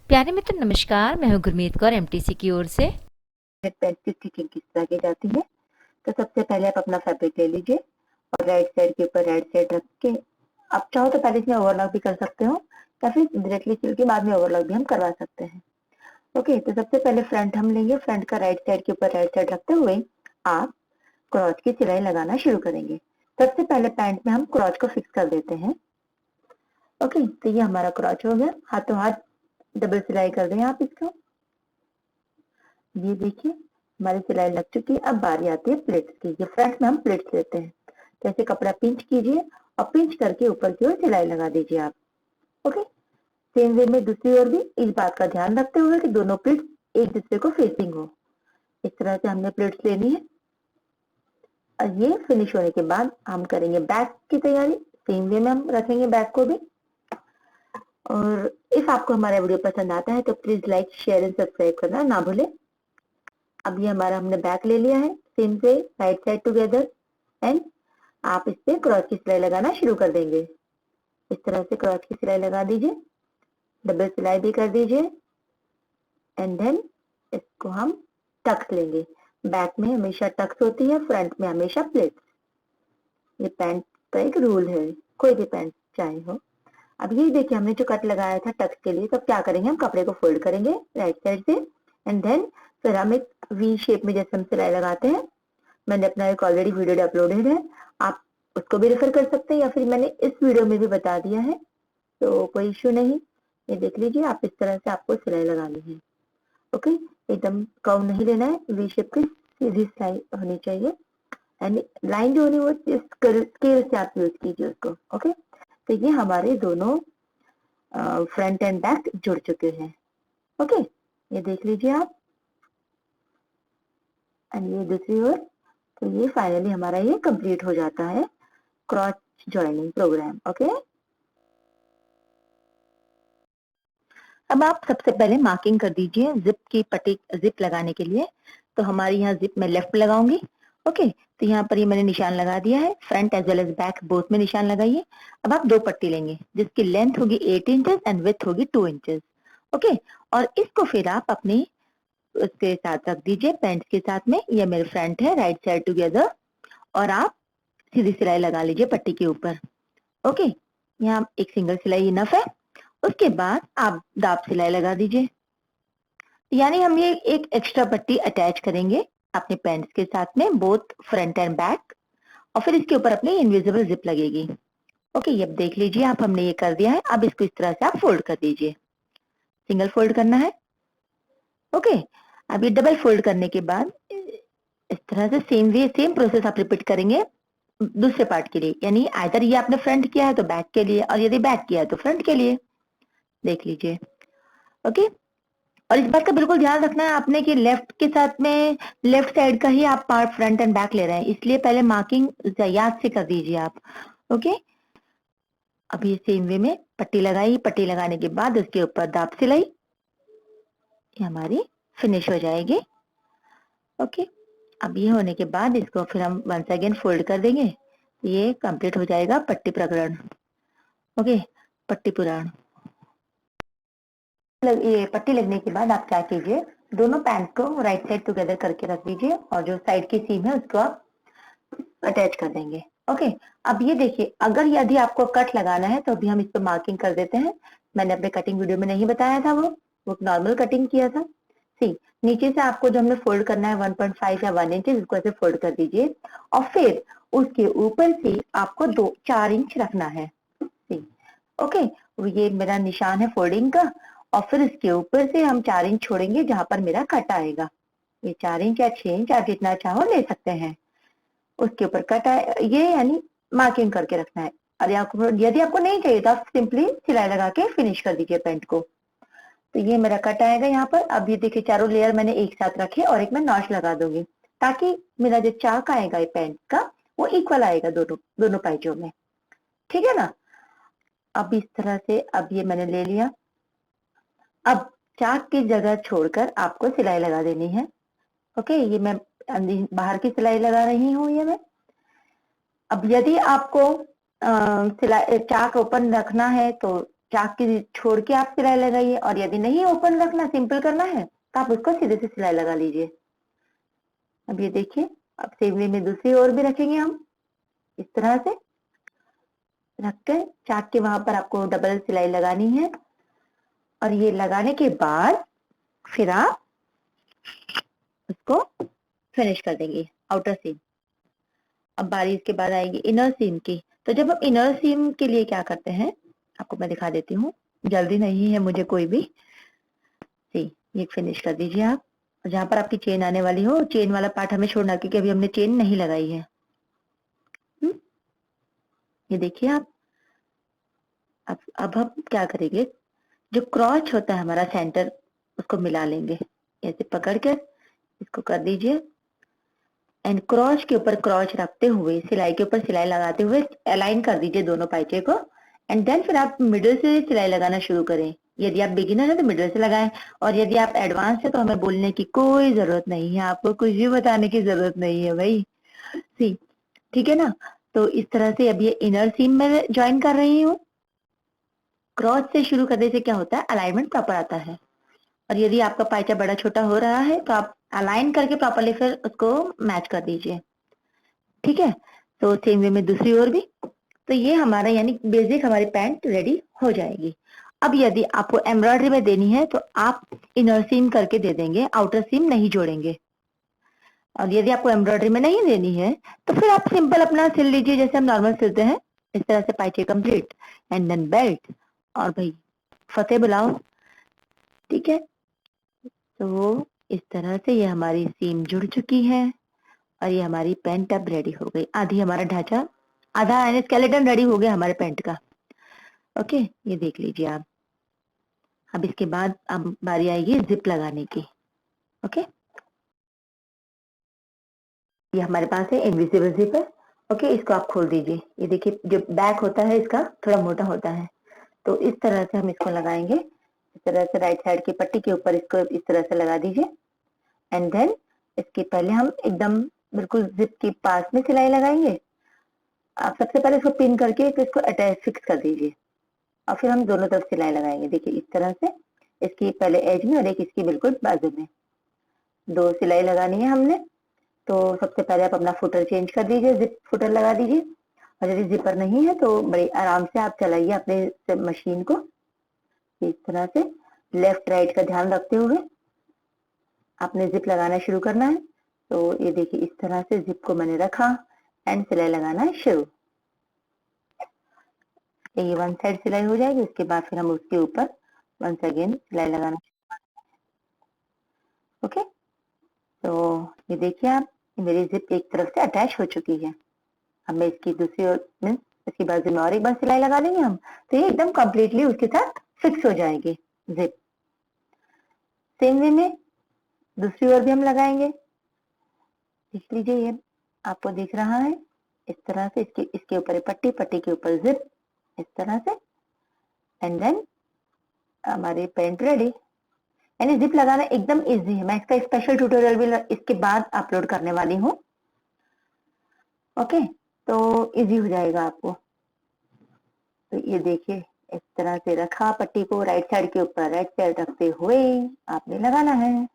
प्यारे मित्र नमस्कार, मैं हूँ गुरमीत कौर एमटीसी की ओर से। पैंट की स्टिचिंग किस तरह की जाती है। तो सबसे पहले आप अपना फैब्रिक ले लीजिए और राइट साइड के ऊपर राइट साइड रख के आप चाहो तो पहले इसमें ओवरलॉक भी कर सकते हो या फिर डायरेक्टली सिल के बाद में ओवरलॉक भी हम करवा सकते हैं। ओके, तो सबसे पहले फ्रंट हम लेंगे। फ्रंट का राइट साइड के ऊपर राइट साइड रखते हुए आप क्रॉच की सिलाई लगाना शुरू करेंगे। सबसे पहले पैंट में हम क्रॉच को फिक्स कर देते हैं। ओके, तो ये हमारा क्रॉच हो गया। हाथों हाथ डबल सिलाई कर दें आप इसको। ये देखिए हमारी सिलाई लग चुकी है। अब बारी आती है प्लेट्स की। ये फ्रंट में हम प्लेट्स लेते हैं, तो ऐसे कपड़ा पिंच कीजिए और पिंच करके ऊपर की ओर सिलाई लगा दीजिए आप। ओके, सेम वे में दूसरी ओर भी इस बात का ध्यान रखते हुए कि दोनों प्लेट्स एक दूसरे को फेसिंग हो। इस तरह से हमने प्लेट्स लेनी है और ये फिनिश होने के बाद हम करेंगे बैक की तैयारी। सेम वे में हम रखेंगे बैक को भी। और इफ आपको हमारा वीडियो पसंद आता है तो please like share and subscribe करना ना भूलें। अब ये हमारा हमने बैक ले लिया है, सेम से राइट साइड टुगेदर एंड आप इस पे क्रॉस की सिलाई लगाना शुरू कर देंगे। इस तरह से क्रॉस की सिलाई लगा दीजिए, डबल सिलाई भी कर दीजिए एंड देन इसको हम टक्स लेंगे। बैक में हमेशा टक्स होती है, फ्रंट में हमेशा प्लेट्स। ये पैंट का एक रूल है, कोई भी पैंट चाहे हो। अब ये देखिए हमने जो कट लगाया था टक्स के लिए, तो क्या करेंगे, हम कपड़े को फोल्ड करेंगे राइट साइड से एंड देन फिर हम एक वी शेप में जैसे हम सिलाई लगाते हैं। मैंने अपना एक ऑलरेडी वीडियो अपलोडेड है, आप उसको भी रेफर कर सकते हैं या फिर मैंने इस वीडियो में भी बता दिया है, तो कोई इश्यू नहीं। ये देख लीजिए, आप इस तरह से आपको सिलाई लगानी है। ओके, एकदम कर्व नहीं लेना है, वी शेप की सीधी सिलाई होनी चाहिए एंड लाइन जो होनी वो स्केल से आप यूज कीजिए उसको। ओके, तो ये हमारे दोनों फ्रंट एंड बैक जुड़ चुके हैं। ओके, ये देख लीजिए आप एंड ये दूसरी ओर। तो ये फाइनली हमारा ये कंप्लीट हो जाता है क्रॉस जॉइनिंग प्रोग्राम। ओके, अब आप सबसे पहले मार्किंग कर दीजिए जिप की पट्टी, जिप लगाने के लिए। तो हमारी यहाँ जिप में लेफ्ट लगाऊंगी। ओके, तो यहाँ पर ये मैंने निशान लगा दिया है, front as well as back both में निशान लगाइए। अब आप दो पट्टी लेंगे जिसकी लेंथ होगी 8 इंचेस एंड विड्थ होगी 2 इंचेस। ओके, और इसको फिर आप अपनी उसके साथ रख दीजिए पैंट के साथ में। ये मेरे फ्रंट है, राइट साइड टुगेदर, और आप सीधी सिलाई लगा लीजिए पट्टी के ऊपर। ओके, यहाँ एक सिंगल सिलाई इनफ है। उसके बाद आप दाब सिलाई लगा दीजिए, यानी हम ये एक एक्स्ट्रा पट्टी अटैच करेंगे अपने पैंट्स के साथ में, बोथ फ्रंट एंड बैक, और फिर इसके ऊपर अपनी इनविजिबल जिप लगेगी। ओके, ये देख लीजिए आप, हमने ये कर दिया है। अब इसको इस तरह से आप फोल्ड कर दीजिए, सिंगल फोल्ड करना है। ओके, अब ये डबल फोल्ड करने के बाद इस तरह से सेम वे सेम प्रोसेस आप रिपीट करेंगे दूसरे पार्ट के लिए, यानी आइदर ये आपने फ्रंट किया है तो बैक के लिए, और यदि बैक किया है तो फ्रंट के लिए। देख लीजिए। ओके, और इस बात का बिल्कुल ध्यान रखना है आपने कि लेफ्ट के साथ में लेफ्ट साइड का ही आप पार्ट फ्रंट एंड बैक ले रहे हैं, इसलिए पहले मार्किंग याद से कर दीजिए आप। ओके, अब ये सेम वे में पट्टी लगाई, पट्टी लगाने के बाद उसके ऊपर दाब सिलाई, ये हमारी फिनिश हो जाएगी। ओके, अब ये होने के बाद इसको फिर हम वंस अगेन फोल्ड कर देंगे, ये कंप्लीट हो जाएगा पट्टी प्रकरण। ओके, पट्टी पुराण। ये पट्टी लगने के बाद आप क्या कीजिए, दोनों पैंट को राइट साइड टुगेदर करके रख दीजिए और जो साइड की सीम है उसको आप अटैच कर देंगे। ओके, अब ये देखिए, अगर यदि आपको कट लगाना है तो अभी हम इस पर मार्किंग कर देते हैं। मैंने अपने कटिंग वीडियो में नहीं बताया था, वो नॉर्मल कटिंग किया था। सी, नीचे से आपको जो हमने फोल्ड करना है 1.5 या 1 इंच, इसको ऐसे फोल्ड कर दीजिए और फिर उसके ऊपर से आपको 4 इंच रखना है। सी, ओके, ये मेरा निशान है फोल्डिंग का, और फिर इसके ऊपर से हम 4 इंच छोड़ेंगे जहां पर मेरा कट आएगा। ये 4 इंच या 6 इंच आप जितना चाहो ले सकते हैं। उसके ऊपर कट आए ये, यानी मार्किंग करके रखना है। और यदि आपको नहीं चाहिए तो आप सिंपली सिलाई लगा के फिनिश कर दीजिए पैंट को। तो ये मेरा कट आएगा यहाँ पर। अब ये देखिए चारों लेयर मैंने एक साथ रखे और एक मैं नॉच लगा दूंगी ताकि मेरा जो चाक आएगा ये पैंट का वो इक्वल आएगा दोनों दोनों पाइजों में। ठीक है ना। अब इस तरह से अब ये मैंने ले लिया। अब चाक की जगह छोड़कर आपको सिलाई लगा देनी है। ओके, ये मैं बाहर की सिलाई लगा रही हूँ ये मैं। अब यदि आपको सिलाई चाक ओपन रखना है तो चाक की छोड़ के आप सिलाई लगाइए, और यदि नहीं ओपन रखना, सिंपल करना है, तो आप उसको सीधे से सिलाई लगा लीजिए। अब ये देखिए, अब सेम वे में दूसरी ओर भी रखेंगे हम, इस तरह से रखकर चाक के वहां पर आपको डबल सिलाई लगानी है, और ये लगाने के बाद फिर आप उसको फिनिश कर देंगे आउटर सीम। अब बारी इसके बाद आएगी इनर सीम की। तो जब हम इनर सीम के लिए क्या करते हैं, आपको मैं दिखा देती हूँ, जल्दी नहीं है मुझे कोई भी। सी, ये फिनिश कर दीजिए आप, और जहां पर आपकी चेन आने वाली हो, चेन वाला पार्ट हमें छोड़ना, क्योंकि अभी हमने चेन नहीं लगाई है। ये देखिए आप। अब हम क्या करेंगे, जो क्रॉच होता है हमारा सेंटर, उसको मिला लेंगे, ऐसे पकड़ कर इसको कर दीजिए, एंड क्रॉच के ऊपर क्रॉच रखते हुए, सिलाई के ऊपर सिलाई लगाते हुए अलाइन कर दीजिए दोनों पाइचे को, एंड देन फिर आप मिडिल से सिलाई लगाना शुरू करें। यदि आप बिगिनर है तो मिडिल से लगाएं, और यदि आप एडवांस है तो हमें बोलने की कोई जरूरत नहीं है, आपको कुछ भी बताने की जरूरत नहीं है भाई। सी, ठीक है ना। तो इस तरह से अब ये इनर सीम में ज्वाइन कर रही हूँ। क्रॉच से शुरू करने से क्या होता है, अलाइनमेंट प्रॉपर आता है। और यदि आपका पाइचा बड़ा छोटा हो रहा है तो आप अलाइन करके प्रॉपरली फिर उसको मैच कर दीजिए, ठीक है। तो सेम वे में दूसरी ओर भी। तो ये हमारा यानी बेसिक हमारी पैंट रेडी हो जाएगी। अब यदि आपको एम्ब्रॉयडरी में देनी है तो आप इनर सीम करके दे देंगे, आउटर सीम नहीं जोड़ेंगे। और यदि आपको एम्ब्रॉयडरी में नहीं देनी है तो फिर आप सिंपल अपना सिल लीजिए जैसे हम नॉर्मल सिलते हैं, इस तरह से पाइचे कंप्लीट, एंड देन बेल्ट, और भाई फतेह बुलाओ, ठीक है। तो इस तरह से ये हमारी सीम जुड़ चुकी है, और ये हमारी पैंट अब रेडी हो गई। आधी हमारा ढांचा, आधा यानी स्केलेटन रेडी हो गया हमारे पैंट का। ओके, ये देख लीजिए आप। अब इसके बाद अब बारी आएगी जिप लगाने की। ओके, ये हमारे पास है इनविजिबल जिप है। ओके, इसको आप खोल दीजिए। ये देखिए, जो बैक होता है इसका थोड़ा मोटा होता है, तो इस तरह से हम इसको लगाएंगे। इस तरह से राइट साइड की पट्टी के ऊपर इसको इस तरह से लगा दीजिए, एंड देन इसके पहले हम एकदम बिल्कुल जिप के पास में सिलाई लगाएंगे। आप सबसे पहले इसको पिन करके इसको अटैच फिक्स कर दीजिए, और फिर हम दोनों तरफ सिलाई लगाएंगे। देखिए इस तरह से, इसकी पहले एज में और एक इसकी बिल्कुल बाजू में, दो सिलाई लगानी है हमने। तो सबसे पहले आप अपना फुटर चेंज कर दीजिए, जिप फुटर लगा दीजिए, और यदि जिपर नहीं है तो बड़े आराम से आप चलाइए अपने मशीन को, इस तरह से लेफ्ट राइट का ध्यान रखते हुए आपने जिप लगाना शुरू करना है। तो ये देखिए इस तरह से जिप को मैंने रखा, एंड सिलाई लगाना शुरू। ये वन साइड सिलाई हो जाएगी, उसके बाद फिर हम उसके ऊपर वंस अगेन सिलाई लगाना। ओके, तो ये देखिए आप, मेरी जिप एक तरफ से अटैच हो चुकी है। अब मैं इसकी दूसरी ओर मीन्स इसकी बाजू में और एक बार सिलाई लगा देंगे हम, तो ये एकदम कंप्लीटली उसके साथ फिक्स हो जाएगी जिप। सेम वे में दूसरी ओर भी हम लगाएंगे। देख लीजिए, ये आपको दिख रहा है इस तरह से, इसके ऊपर पट्टी, पट्टी के ऊपर जिप, इस तरह से, एंड देन हमारी पैंट रेडी। यानी जिप लगाना एकदम इजी है। मैं इसका स्पेशल ट्यूटोरियल भी इसके बाद अपलोड करने वाली हूँ। ओके, तो इजी हो जाएगा आपको। तो ये देखिए, इस तरह से रखा पट्टी को, राइट साइड के ऊपर राइट साइड रखते हुए आपने लगाना है।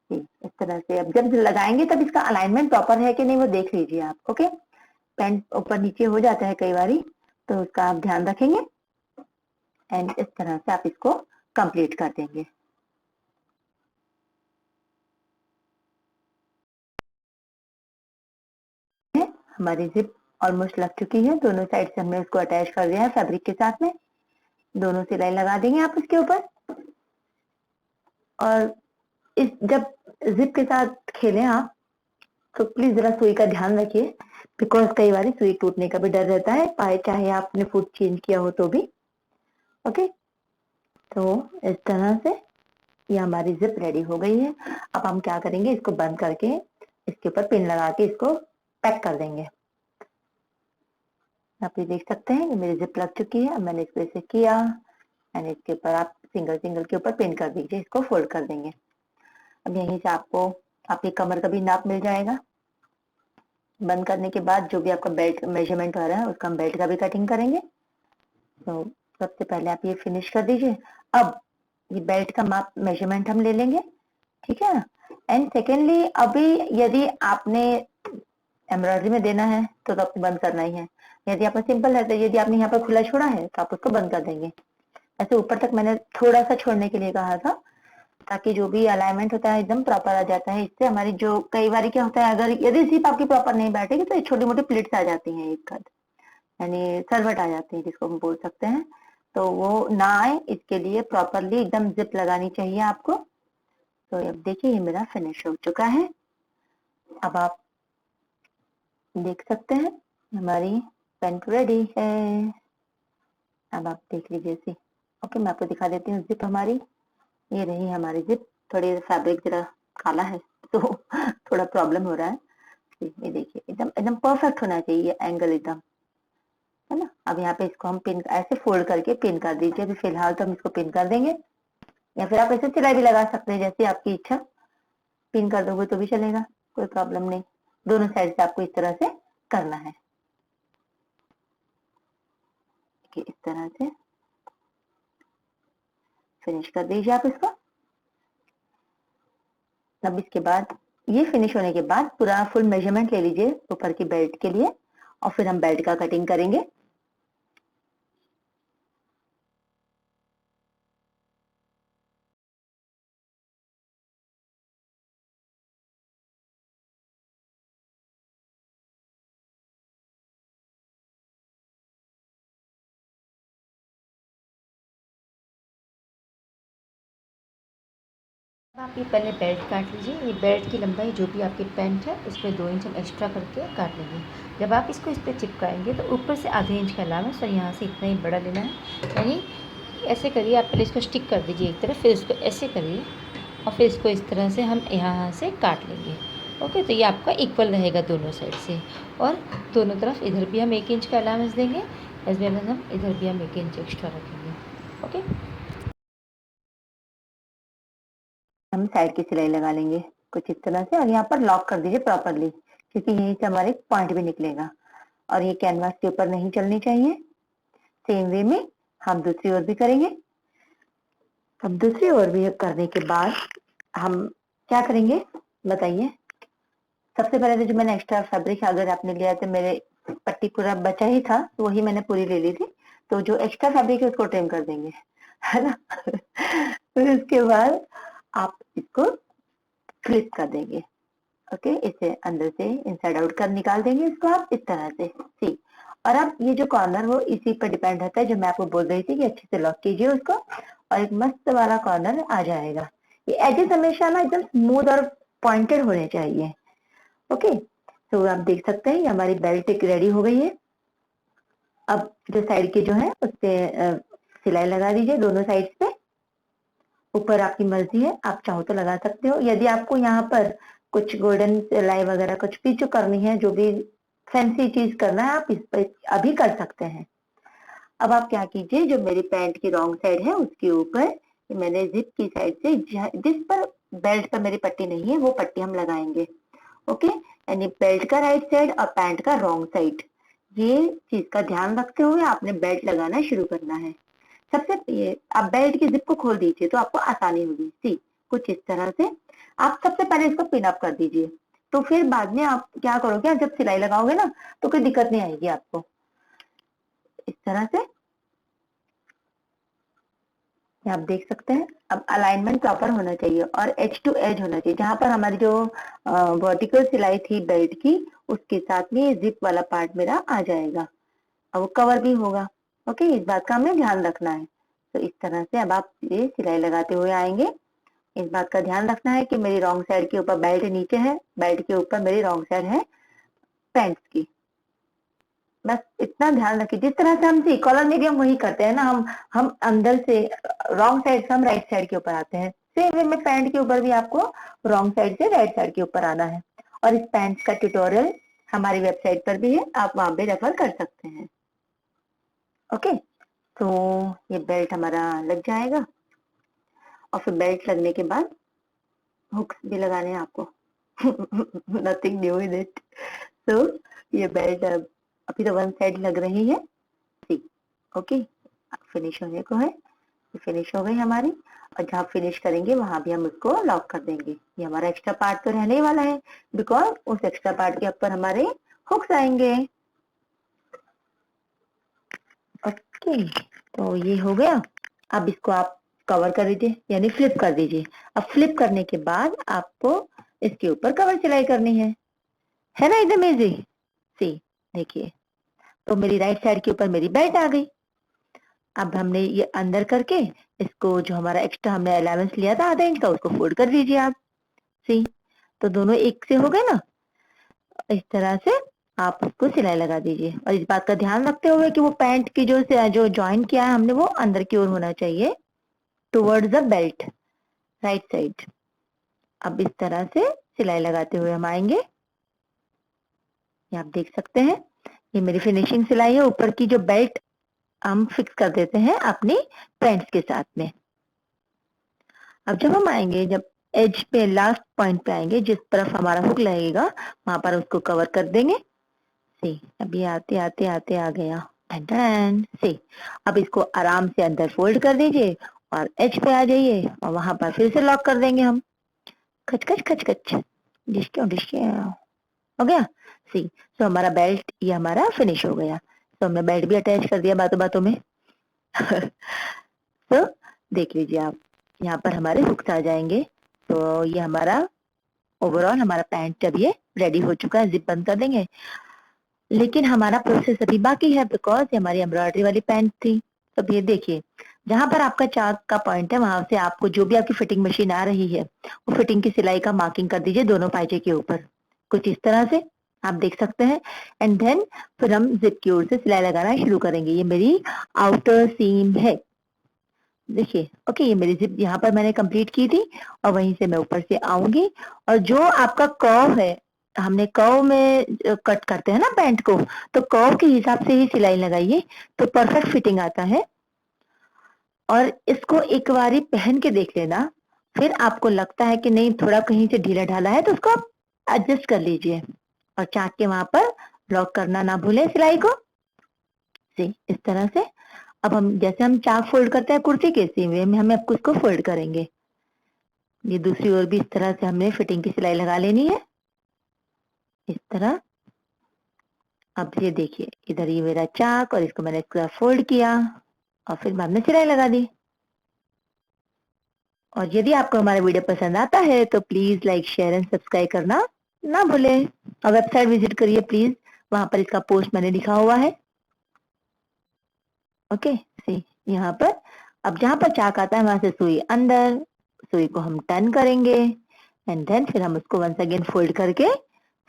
इस तरह से अब जब लगाएंगे तब इसका अलाइनमेंट प्रॉपर है कि नहीं वो देख लीजिए आप। ओके, पैंट ऊपर नीचे हो जाता है कई बारी, तो उसका आप ध्यान रखेंगे, एंड इस तरह से आप इसको कंप्लीट कर देंगे। हमारी जिप ऑलमोस्ट लग चुकी है, दोनों साइड से हमने उसको अटैच कर दिया है फैब्रिक के साथ में। दोनों सिलाई लगा देंगे आप उसके ऊपर, और इस जब जिप के साथ खेलें आप तो प्लीज जरा सुई का ध्यान रखिए, बिकॉज कई बार सुई टूटने का भी डर रहता है, पाए चाहे आपने फुट चेंज किया हो तो भी। ओके, तो इस तरह से ये हमारी जिप रेडी हो गई है। अब हम क्या करेंगे, इसको बंद करके इसके ऊपर पिन लगा के इसको पैक कर देंगे। आप ये देख सकते हैं कि मेरी जिप लग चुकी है। अब मैंने इसको ऐसे किया, एंड इसके ऊपर आप सिंगल सिंगल के ऊपर पिन कर दीजिए, इसको फोल्ड कर देंगे। अब यहीं से आपको आपकी कमर का भी नाप मिल जाएगा। बंद करने के बाद जो भी आपका बेल्ट मेजरमेंट आ रहा है उसका हम बेल्ट का भी कटिंग करेंगे। तो सबसे पहले आप ये फिनिश कर दीजिए। अब ये बेल्ट का माप मेजरमेंट हम ले लेंगे, ठीक है ना। एंड सेकेंडली अभी यदि आपने एम्ब्रॉयडरी में देना है तो आपको बंद करना ही है। यदि आपका सिंपल है तो यदि आपने यहाँ पर खुला छोड़ा है तो आप उसको बंद कर देंगे। ऐसे ऊपर तक मैंने थोड़ा सा छोड़ने के लिए कहा था, ताकि जो भी अलाइनमेंट होता है एकदम प्रॉपर आ जाता है। इससे हमारी जो कई बार क्या होता है, अगर यदि जिप आपकी प्रॉपर नहीं बैठेगी तो छोटी मोटी प्लेट्स आ जाती हैं एक कद, यानी सरवट आ जाती है जिसको हम बोल सकते हैं, तो वो ना आए इसके लिए प्रॉपरली एकदम जिप लगानी चाहिए आपको। तो अब देखिए ये मेरा फिनिश हो चुका है। अब आप देख सकते हैं हमारी पेंट रेडी है। अब आप देख लीजिए इसे। ओके, मैं आपको दिखा देती हूँ जिप हमारी। ये रही हमारी जिप। थोड़ी फैब्रिक जरा काला है तो थोड़ा प्रॉब्लम हो रहा है। ये देखिए एकदम एकदम परफेक्ट होना चाहिए एंगल एकदम, है ना। अब यहाँ पे इसको हम पिन ऐसे फोल्ड करके पिन कर दीजिए। अभी फिलहाल तो हम इसको पिन कर देंगे, या फिर आप ऐसे सिलाई भी लगा सकते हैं जैसे आपकी इच्छा। पिन कर दोगे तो भी चलेगा, कोई प्रॉब्लम नहीं। दोनों साइड से आपको इस तरह से करना है, इस तरह से फिनिश कर दीजिए आप इसको। अब इसके बाद ये फिनिश होने के बाद पूरा फुल मेजरमेंट ले लीजिए ऊपर की बेल्ट के लिए, और फिर हम बेल्ट का कटिंग करेंगे। आप ये पहले बेल्ट काट लीजिए। ये बेल्ट की लंबाई जो भी आपकी पैंट है उसमें 2 इंच हम एक्स्ट्रा करके काट लेंगे। जब आप इसको इस पर चिपकाएंगे तो ऊपर से आधे इंच का अलाउंस और यहाँ से इतना ही बड़ा लेना है। यानी ऐसे करिए, आप पहले इसको स्टिक कर दीजिए एक तरफ, फिर इसको ऐसे करिए और फिर इसको इस तरह से हम यहाँ से काट लेंगे। ओके, तो ये आपका इक्वल रहेगा दोनों साइड से, और दोनों तरफ इधर भी हम 1 इंच का अलाउंस देंगे, एज वेल एज हम इधर भी हम 1 इंच एक्स्ट्रा रखेंगे। ओके, हम साइड की सिलाई लगा लेंगे कुछ इस तरह से, और यहाँ पर लॉक कर दीजिए प्रॉपरली, क्योंकि यहीं से हमारे पॉइंट भी निकलेगा और ये कैनवास के ऊपर नहीं चलनी चाहिए। सेम वे में हम दूसरी ओर भी करेंगे। अब दूसरी ओर भी करने के बाद हम क्या करेंगे बताइए। सबसे पहले तो जो मैंने एक्स्ट्रा फैब्रिक अगर आपने लिया तो मेरे पट्टी पूरा बचा ही था, तो वही मैंने पूरी ले ली थी। तो जो एक्स्ट्रा फैब्रिक है उसको ट्रिम कर देंगे, है ना। फिर उसके बाद आप इसको फ्लिप कर देंगे। ओके, इसे अंदर से इनसाइड आउट कर निकाल देंगे इसको आप इस तरह से। सी, और अब ये जो कॉर्नर वो इसी पर डिपेंड रहता है, जो मैं आपको बोल रही थी कि अच्छे से लॉक कीजिए उसको, और एक मस्त वाला कॉर्नर आ जाएगा। ये एजेस हमेशा ना एकदम स्मूथ और पॉइंटेड होने चाहिए। ओके, तो आप देख सकते हैं हमारी बेल्ट एक रेडी हो गई है। अब जो साइड के जो है उस पे सिलाई लगा दीजिए दोनों साइड पे। ऊपर आपकी मर्जी है, आप चाहो तो लगा सकते हो। यदि आपको यहाँ पर कुछ गोल्डन सिलाई वगैरह कुछ भी जो करनी है, जो भी फैंसी चीज करना है, आप इस पर अभी कर सकते हैं। अब आप क्या कीजिए, जो मेरी पैंट की रॉन्ग साइड है उसके ऊपर मैंने जिप की साइड से जिस पर बेल्ट पर मेरी पट्टी नहीं है वो पट्टी हम लगाएंगे। ओके, यानी बेल्ट का राइट साइड और पैंट का रॉन्ग साइड, ये चीज का ध्यान रखते हुए आपने बेल्ट लगाना शुरू करना है। सबसे ये आप बेल्ट की जिप को खोल दीजिए तो आपको आसानी होगी। सी, कुछ इस तरह से आप सबसे पहले इसको पिन अप कर दीजिए, तो फिर बाद में आप क्या करोगे, जब सिलाई लगाओगे ना तो कोई दिक्कत नहीं आएगी आपको। इस तरह से आप देख सकते हैं। अब अलाइनमेंट प्रॉपर होना चाहिए और एज टू एज होना चाहिए। जहां पर हमारी जो वर्टिकल सिलाई थी बेल्ट की, उसके साथ में ये जिप वाला पार्ट मेरा आ जाएगा और वो कवर भी होगा। ओके, इस बात का हमें ध्यान रखना है। तो इस तरह से अब आप ये सिलाई लगाते हुए आएंगे। इस बात का ध्यान रखना है कि मेरी रॉन्ग साइड के ऊपर बेल्ट नीचे है, बेल्ट के ऊपर मेरी रॉन्ग साइड है पैंट्स की। बस इतना ध्यान रखिए। जिस तरह से हम सी कॉलर में भी हम वही करते हैं ना, हम अंदर से रॉन्ग साइड से हम राइट साइड के ऊपर आते हैं, सेम वे में पैंट के ऊपर भी आपको रॉन्ग साइड से राइट साइड के ऊपर आना है। और इस पैंट का ट्यूटोरियल हमारी वेबसाइट पर भी है, आप वहां पे रेफर कर सकते हैं। ओके, तो ये बेल्ट हमारा लग जाएगा, और फिर बेल्ट लगने के बाद हुक्स भी लगाने हैं आपको। Nothing new in it. तो ये बेल्ट अभी तो वन साइड लग रही है। ओके, फिनिश होने को है, फिनिश हो गई हमारी। और जहाँ फिनिश करेंगे वहां भी हम इसको लॉक कर देंगे। ये हमारा एक्स्ट्रा पार्ट तो रहने ही वाला है, बिकॉज उस एक्स्ट्रा पार्ट के ऊपर हमारे हुक्स आएंगे। ओके, तो ये हो गया। अब इसको आप कवर कर दीजिए, यानी फ्लिप कर दीजिए। अब फ्लिप करने के बाद आपको इसके ऊपर कवर सिलाई करनी है ना, एकदम इजी सी। देखिए, तो मेरी राइट साइड के ऊपर मेरी बेल्ट आ गई। अब हमने ये अंदर करके इसको, जो हमारा एक्स्ट्रा हमने अलाउंस लिया था आधा इंच का, उसको फोल्ड कर दीजिए आप। सी, तो दोनों एक से हो गए ना। इस तरह से आप उसको सिलाई लगा दीजिए, और इस बात का ध्यान रखते हुए कि वो पैंट की जो जॉइन किया है हमने, वो अंदर की ओर होना चाहिए, towards the belt, right side. अब इस तरह से सिलाई लगाते हुए हम आएंगे। ये आप देख सकते हैं, ये मेरी फिनिशिंग सिलाई है। ऊपर की जो बेल्ट हम फिक्स कर देते हैं अपनी पैंट्स के साथ में। अब जब हम आएंगे, जब एज पे लास्ट पॉइंट पे आएंगे, जिस तरफ हमारा हुक लगेगा वहां पर उसको कवर कर देंगे। सी, अब ये आते आते आते आ गया, डन सी। अब इसको आराम से अंदर फोल्ड कर दीजिए और एज पे आ जाइए, और वहां पर फिर से लॉक कर देंगे हम। खच खच खच खच, डिश हो गया। सी, तो हमारा बेल्ट ये हमारा फिनिश हो गया। तो हमने बेल्ट भी अटैच कर दिया बातों बातों में। तो देख लीजिए आप, यहाँ पर हमारे हुक्स आ जाएंगे। तो ये हमारा ओवरऑल हमारा पैंट जब ये रेडी हो चुका है, जिप बंद कर देंगे। लेकिन हमारा प्रोसेस अभी बाकी है, बिकॉज ये हमारी एम्ब्रॉयडरी वाली पैंट थी। तो ये देखिए, जहां पर आपका चाक का पॉइंट है वहां से आपको जो भी आपकी फिटिंग मशीन आ रही है, वो फिटिंग की सिलाई का मार्किंग कर दीजिए दोनों पाइचे के ऊपर, कुछ इस तरह से आप देख सकते हैं। एंड देन फिर हम जिप की ओर से सिलाई लगाना शुरू करेंगे। ये मेरी आउटर सीम है, देखिए। ओके, ये मेरी जिप यहाँ पर मैंने कंप्लीट की थी, और वहीं से मैं ऊपर से आऊंगी। और जो आपका कर्व है, हमने कर्व में कट करते हैं ना पैंट को, तो कर्व के हिसाब से ही सिलाई लगाइए, तो परफेक्ट फिटिंग आता है। और इसको एक बारी पहन के देख लेना, फिर आपको लगता है कि नहीं थोड़ा कहीं से ढीला ढाला है, तो उसको आप एडजस्ट कर लीजिए। और चाक के वहां पर लॉक करना ना भूलें सिलाई को। इस तरह से अब हम, जैसे हम चाक फोल्ड करते हैं कुर्ती के, इसी वे में हमें अब उसको फोल्ड करेंगे। ये दूसरी ओर भी इस तरह से हमने फिटिंग की सिलाई लगा लेनी है, इस तरह। अब ये देखिए, इधर ये मेरा चाक, और इसको मैंने इस तरह फोल्ड किया, और फिर बाद में सिलाई लगा दी। और यदि आपको हमारा वीडियो पसंद आता है तो please like, share and subscribe करना ना भूलें। और वेबसाइट विजिट करिए प्लीज, वहां पर इसका पोस्ट मैंने लिखा हुआ है। ओके, सी, यहाँ पर अब जहां पर चाक आता है वहां से सुई अंदर, सुई को हम टर्न करेंगे, एंड देन फिर हम उसको वंस अगेन फोल्ड करके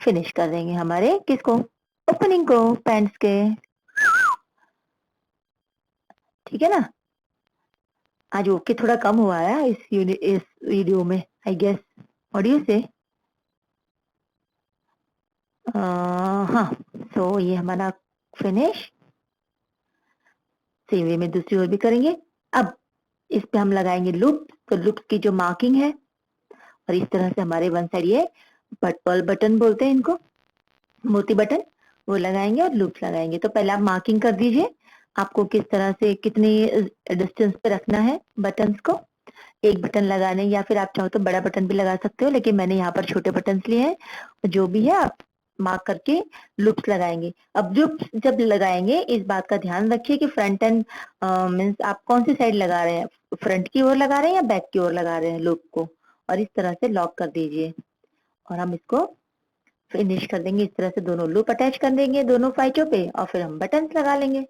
फिनिश कर देंगे हमारे किसको, ओपनिंग को, पैंट्स के। ठीक है ना। आज ओके थोड़ा कम हुआ है इस वीडियो में, आई गेस। ऑडियो से हाँ। सो ये हमारा फिनिश, सेम वे में दूसरी ओर भी करेंगे। अब इस पे हम लगाएंगे लूप। तो लूप की जो मार्किंग है, और इस तरह से हमारे वन साइड ये पर्ल बटन बोलते हैं इनको, मोती बटन, वो लगाएंगे और लूप्स लगाएंगे। तो पहले आप मार्किंग कर दीजिए, आपको किस तरह से कितनी डिस्टेंस पे रखना है बटन्स को। एक बटन लगाने, या फिर आप चाहो तो बड़ा बटन भी लगा सकते हो, लेकिन मैंने यहाँ पर छोटे बटन लिए हैं। जो भी है आप मार्क करके लूप्स लगाएंगे। अब लूप्स जब लगाएंगे, इस बात का ध्यान रखिए कि फ्रंट एंड मीन्स आप कौन सी साइड लगा रहे हैं, फ्रंट की ओर लगा रहे हैं या बैक की ओर लगा रहे हैं लूप को। और इस तरह से लॉक कर दीजिए, और हम इसको फिनिश कर देंगे। इस तरह से दोनों लूप अटैच कर देंगे दोनों साइडों पे, और फिर हम बटन्स लगा लेंगे।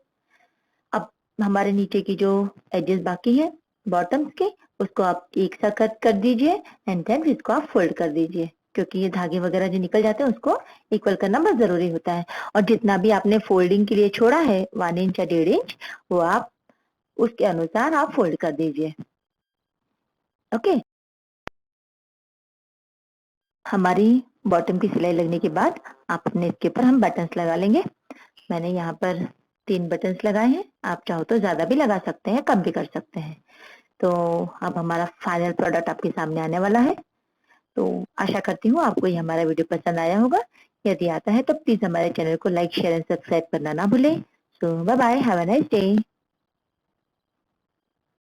अब हमारे नीचे की जो एजेस बाकी है बॉटम्स के, उसको आप एक साथ कट कर दीजिए, एंड देन इसको आप फोल्ड कर दीजिए, क्योंकि ये धागे वगैरह जो निकल जाते हैं उसको इक्वल करना बहुत जरूरी होता है। और जितना भी आपने फोल्डिंग के लिए छोड़ा है 1 इंच या 1.5 इंच, वो आप उसके अनुसार आप फोल्ड कर दीजिए। ओके, हमारी बॉटम की सिलाई लगने के बाद आप अपने इसके ऊपर हम बटन्स लगा लेंगे। मैंने यहाँ पर 3 बटन्स लगाए हैं, आप चाहो तो ज्यादा भी लगा सकते हैं, कम भी कर सकते हैं। तो अब हमारा फाइनल प्रोडक्ट आपके सामने आने वाला है। तो आशा करती हूँ आपको ये हमारा वीडियो पसंद आया होगा। यदि आता है तो प्लीज हमारे चैनल को लाइक, शेयर एंड सब्सक्राइब करना ना भूलें। So bye bye, have a nice day.